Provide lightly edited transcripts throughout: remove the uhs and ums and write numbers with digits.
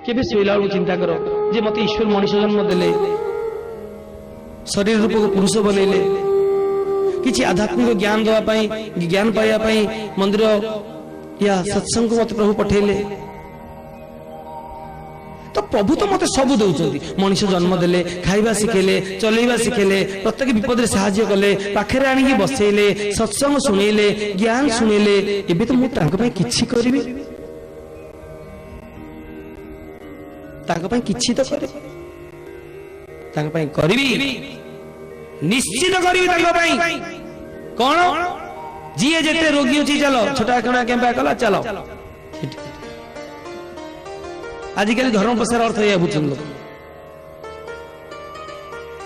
केबे शोला बेलू चिंता कर जे मत ईश्वर मनुष्य जन्म देले शरीर रूप को पुरुष बनइले किसी आध्यात्मिक ज्ञान देवाई ज्ञान पाइबाई मंदिर या सत्संग को मत प्रभु पठेले तो प्रभु तो मत सब दौरान मनुष्य जन्म देले खाइबा शिखेले चलैबा शिखेले प्रत्येक विपद साहाय्य कले पाखे आनिकी बसैले सत्संग शुणेले ज्ञान शुणेले एबे तो मुझे किछि करिबि किछि तो करिबि निश्चित करिबि कौन जी जेते रोगी अच्छी चलो छोटा कणा केम्पा कला चलो आजिकल धर्म प्रसार अर्थ या बुझन लोग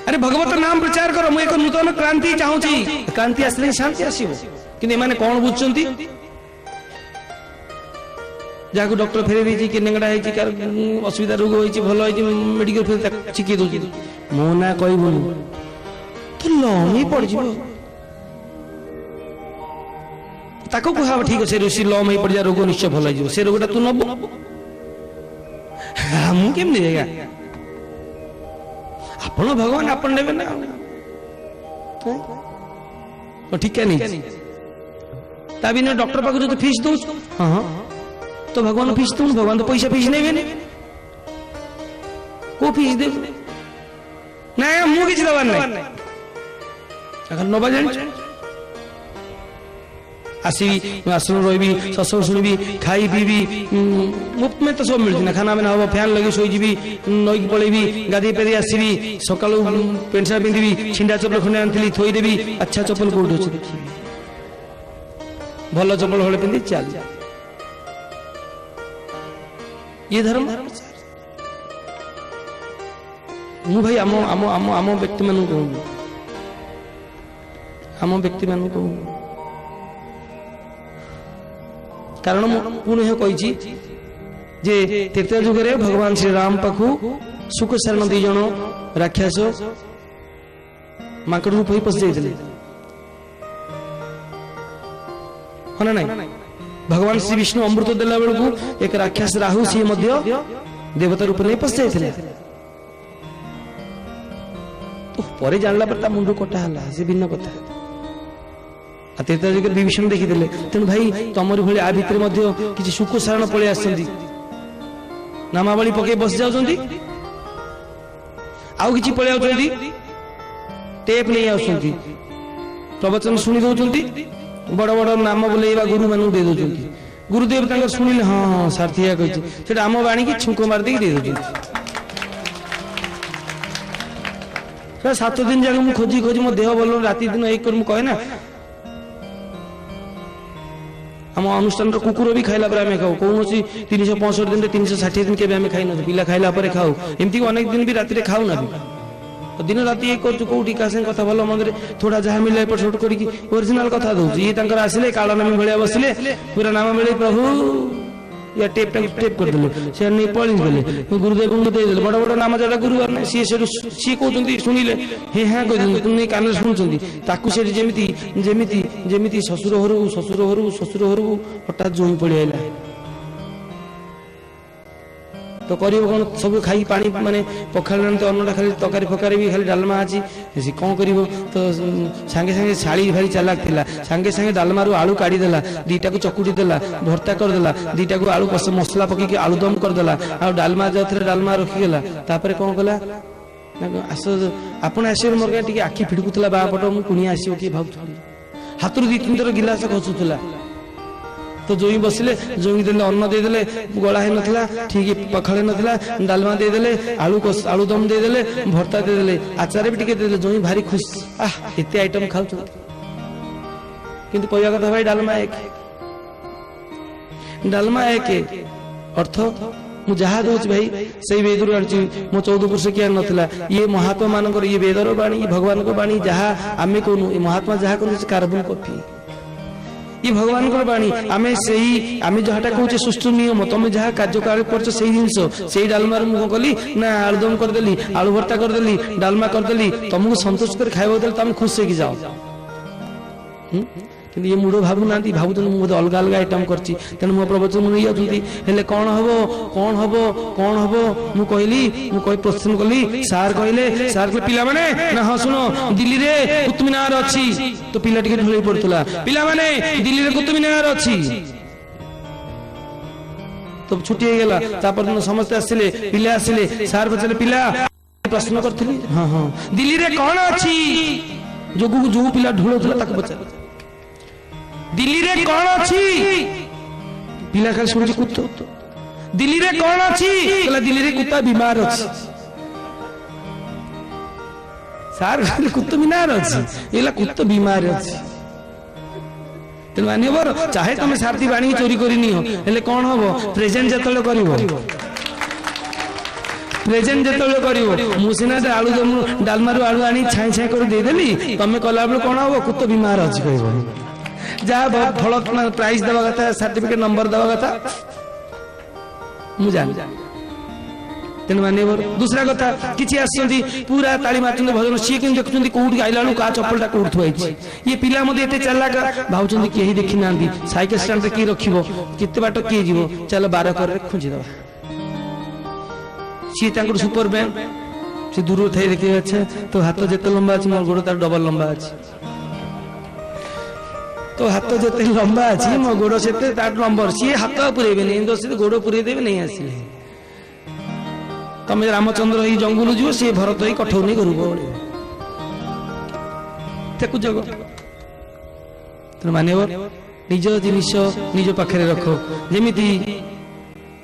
अरे भगवत नाम प्रचार करो मु एक नूतन क्रांति चाहूची क्रांति आसले शांति आसीबो कि माने कौन बुझचंती जाको डॉक्टर फेरे देछि कि नेंगडा हेछि कार असुविधा रोग होइछि भलो होइछि मेडिकल फेर चिकी दोछि मो ना कहबो तो लमी पड़ जिवो ताको कहबा ठीक से ऋषि लम ही पड़ जा रोग निश्चय भलो जिवो से रोगटा तू नबो मु केम देगा आपण भगवान आपण नेबे ना तो ठीक है नहीं ता बिना डॉक्टर पाक जो फीस दो हां तो भगवान फीस दो भगवान तो पैसा फीस नेबे ने को फीस दे ना मु किछ दबान नै अगर नबा जानि आसबी आश्रम रही सत्संग शुणी खाई पीबी मुफ्त में तो सब मिलती ना खाना बना हम फैन लगे शोजी नईक पलैबी गाधी पेरी आसबी सका पेंट सार्ट पिंधि छिंडा चप्पल खंडे आनी थोदेवी अच्छा चप्पल कौट अच्छे देखी भल चप्पल हले पिंधि चल ये धर्म मु भाई आम आम आम आम व्यक्ति मान कहूँ आम व्यक्ति मान कहूँ कारण पुनः कही जे त्रेता जुग रे भगवान श्री राम पाखु सुख शरण दी जन राक्षस माकड़ रूप पशि जाते हाँ ना भगवान श्री विष्णु अमृत देला बेलू एक राक्षस राहु सी देवता रूप नहीं पशि जाते तो पर जानला पर मुंड कटा है से भिन्न कथा त्रेता जुग विभीषण देखीदे तेणु भाई तमर भाई आ भितर किसी सुख सारण पलि आस नामावली पकई बस जाऊँच आउ कि पलि आउट टेप नहीं आसुँच प्रवचन शुणी दौरान बड़ बड़ नाम बोलेवा गुरु मान दे दौरान गुरुदेव शुणिले हाँ हाँ सार्थी कही आम बाणी की छुंक मारदे दे दौरान 7 दिन जाक मुझे खोजी खोजी मो देह भल राति दिन एक कहे ना आम अनुष्ठान कुकुर भी खाइला पर आम खाऊ कौन 365 दिन 360 दिन के खाई न पिला खाइला पर खाऊ एमती अनेक दिन भी राति खाऊ ना दिन राति एक कौटी क्या कथा भल मंदिर थोड़ा जहाँ मिले एपट सेपट करके ओरिजिनल कथा दूसरी ये आसिले कालनामी भाया बसिले पूरा नाम मिले प्रभु या टेप टेप करदे से नहीं पलि गले गुरुदेव को दे बड़ बड़ नाम जरा गुरु सी सी कहते शुणिले हे हाँ कह नहीं कान शुणुंट ताकू से जमीती जमीती जमीती शशुर घर हठात जोई पड़ी आईला तो कर सब खाई पानी माने पखाड़ तो अन्नटा खाली तकारी फकारी भी खाली डालमा अच्छी सी कौन कर तो सांगे सांगे शाड़ी भारी चालाक थिला सांगे सांगे डालमा आलू काढ़ीदेला 2टा को चकुटी देला भर्ता करदेला 2टा को आलू मसला पकईकि आलूदम करदेला आ डालमा जो डालमा रखीगला तापर कौन कला आस आपण आसो मोर टे आखि फिड़कुला बापट मुझे आसो किए भाव हाथ 2-3 थर गिलास खसुला तो जोई बसिले जोई देले अन्न दे देले गला है नथला ठीक पखाळे नथला डालमा दे देले आलू दम दे देले भर्ता दे देले आचार भी टिके दे देले जोई भारी खुश एते आइटम खाउ किंतु कहया कथा भाई डालमा एक अर्थ मु जहा दोच भाई सही वेदर आनी मो 14 वर्ष किया नथला ये महात्मा मानकर ये वेदर बाणी भगवान को बाणी जहा आमे कोनु महात्मा जहा कोनु कार्बन कॉपी ये भगवान को बाणी आमे सही आमे जहाटा कहूचे सुष्ठु नियम तुम जहाँ कार्यकाल करछ सही जिनस सही डालमा मु कली ना आलुदम करदेली आलू भर्ता करदेली डालमा करदेली तुमको संतोष कर खाइबा देले तुम खुश होके जाओ କିନ୍ତୁ ଇଏ ମୁଡ଼ ଭାବୁନାହାନ୍ତି, ଭାବୁଛନ୍ତି ମୁଁ ବୋଧେ ଅଲଗା ଅଲଗା ଆଇଟମ୍ କରିଛି, ତେଣୁ ମୋ ପ୍ରବଚନ ନେଇଯାଉଛନ୍ତି। ହେଲେ କ'ଣ ହବ କ'ଣ ହବ କ'ଣ ହବ ମୁଁ କହି ପ୍ରଶ୍ନ କଲି। ସାର୍ କହିଲେ ପିଲାମାନେ ନା ହଁ ଶୁଣ, ଦିଲ୍ଲୀରେ କୁତୁବ ମିନାର ଅଛି। ତ ପିଲା ଟିକେ ଢୁଳେଇ ପଡୁଥିଲା, ପିଲାମାନେ ଦିଲ୍ଲୀରେ କୁତୁବ ମିନାର ଅଛି। ତ ଛୁଟି ହେଇଗଲା। ତାପରଦିନ ସମସ୍ତେ ଆସିଲେ, ପିଲା ଆସିଲେ। ସାର୍ ପଚାରିଲେ ପିଲା ପ୍ରଶ୍ନ କରିଥିଲି, ହଁ ହଁ ଦିଲ୍ଲୀରେ କ'ଣ ଅଛି? ଯୋଉ ପିଲା ଢୁଳଉଥିଲା ତାକୁ ପଚାର, ଦିଲ୍ଲୀରେ କ'ଣ ଅଛି? ପିଲା ଖାଲି ଶୁଣୁଛି କୁତ। ଦିଲ୍ଲୀରେ କ'ଣ ଅଛି? କହିଲା ଦିଲ୍ଲୀରେ କୁତା ବିମାର ଅଛି। ସାର୍ କହିଲେ କୁତ ମିନାର ଅଛି, ଏଇଲା କୁତ ବିମାର ଅଛି। ତେଣୁ ମାନ୍ୟବର, ଚାହେ ତମେ ସାରଥୀ ବାଣିକି ଚୋରି କରି ନିଅ, ହେଲେ କ'ଣ ହବ? ପ୍ରେଜେଣ୍ଟ ଯେତେବେଳେ କରିବ, ପ୍ରେଜେଣ୍ଟ ଯେତେବେଳେ କରିବ, ମୁଁ ସିନା ଆଳୁ ଡାଲମାରୁ ଆଳୁ ଆଣି ଛାଇଁ ଛାଇଁ କରି ଦେଇଦେଲି, ତମେ କଲାବେଳେ କ'ଣ ହବ? କୁତ ବିମାର ଅଛି କହିବ। ଯାହା ଫଳ ପ୍ରାଇଜ ଦେବା କଥା, ସାର୍ଟିଫିକେଟ ନମ୍ବର ଦେବା କଥା ମୁଁ ଜାଣି। ତେଣୁ ମାନ୍ୟବର, ଦୁସରା କଥା, କିଛି ଆସିଛନ୍ତି ପୁରା ତାଳି ମାରୁଛନ୍ତି ଭଜନ, ସିଏ କିନ୍ତୁ ଦେଖୁଛନ୍ତି କୋଉଠି ଆଇଲା ବେଳକୁ କାହା ଚପଲଟା କୋଉଠି ଥୁଆ ହେଇଛି। ଇଏ ପିଲା ମଧ୍ୟ ଏତେ ଚାଲାକ, ଭାବୁଛନ୍ତି କେହି ଦେଖି ନାହାନ୍ତି, ସାଇକେଲ ଷ୍ଟାଣ୍ଡରେ କିଏ ରଖିବ, କେତେ ବାଟ କିଏ ଯିବ, ଚାଲ 12 କରରେ ଖୁଞ୍ଚିଦବା। ସିଏ ତାଙ୍କର ସୁପର ମ୍ୟାନ, ସେ ଦୂରରୁ ଥାଇ ଦେଖିବେ, ଆଚ୍ଛା ତୋ ହାତ ଯେତେ ଲମ୍ବା ଅଛି ମୋ ଗୋଡ଼ ତାର ଡବଲ ଲମ୍ବା ଅଛି। ତୋ ହାତ ଯେତେ ଲମ୍ବା ଅଛି ମୋ ଗୋଡ଼ ସେତେ ତାର ନମ୍ବର। ସିଏ ହାତ ପୁରେଇବେନି, ଗୋଡ଼ ପୁରେଇ ଦେବେ, ନେଇ ଆସିଲେ। ତମେ ରାମଚନ୍ଦ୍ର ଏଇ ଜଙ୍ଗଲ ଯିବ, ସିଏ ଭରତ ଏଇ କଠଉ ନେଇ ଘରକୁ ପଳେଇବ। ତାକୁ ଜଗ। ତେଣୁ ମାନ୍ୟବର, ନିଜ ଜିନିଷ ନିଜ ପାଖରେ ରଖ,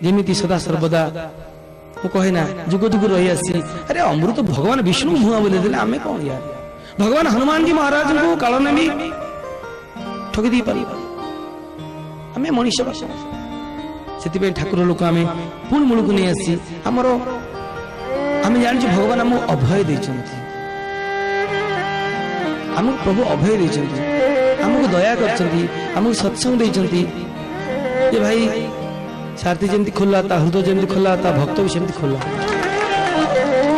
ଯେମିତି ସଦା ସର୍ବଦା ମୁଁ କହେ ନା ଯୁଗ ଯୁଗ ରହି ଆସିଛି। ଆରେ ଅମୃତ ଭଗବାନ ବିଷ୍ଣୁ ମୁହଁ ବୋଲି ଦେଲେ, ଆମେ କ'ଣ ୟାର? ଭଗବାନ ହନୁମାନଜୀ ମହାରାଜଙ୍କୁ କାଳନେମି ଠକି ଦେଇ ପାରିବା? ଆମେ ମଣିଷ ବାସ। ସେଥିପାଇଁ ଠାକୁର ଲୋକ ଆମେ ପୁଣି ମୂଳକୁ ନେଇ ଆସିଛି। ଆମେ ଜାଣିଛୁ ଭଗବାନ ଆମକୁ ଅଭୟ ଦେଇଛନ୍ତି, ଆମକୁ ପ୍ରଭୁ ଅଭୟ ଦେଇଛନ୍ତି, ଆମକୁ ଦୟା କରିଛନ୍ତି, ଆମକୁ ସତ୍ସଙ୍ଗ ଦେଇଛନ୍ତି। ଯେ ଭାଇ ସାରଥୀ ଯେମିତି ଖୋଲା, ତା ହୃଦୟ ଯେମିତି ଖୋଲା, ତା ଭକ୍ତ ବି ସେମିତି ଖୋଲା,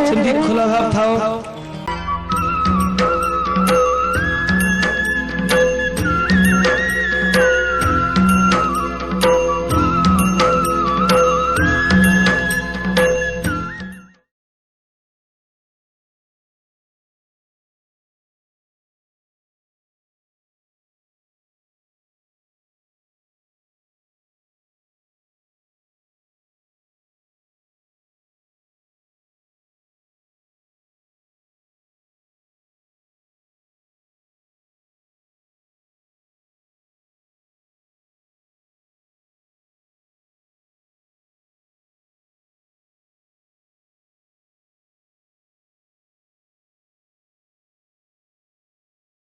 ସେମିତି ଖୋଲା ଭାବ ଥାଅ।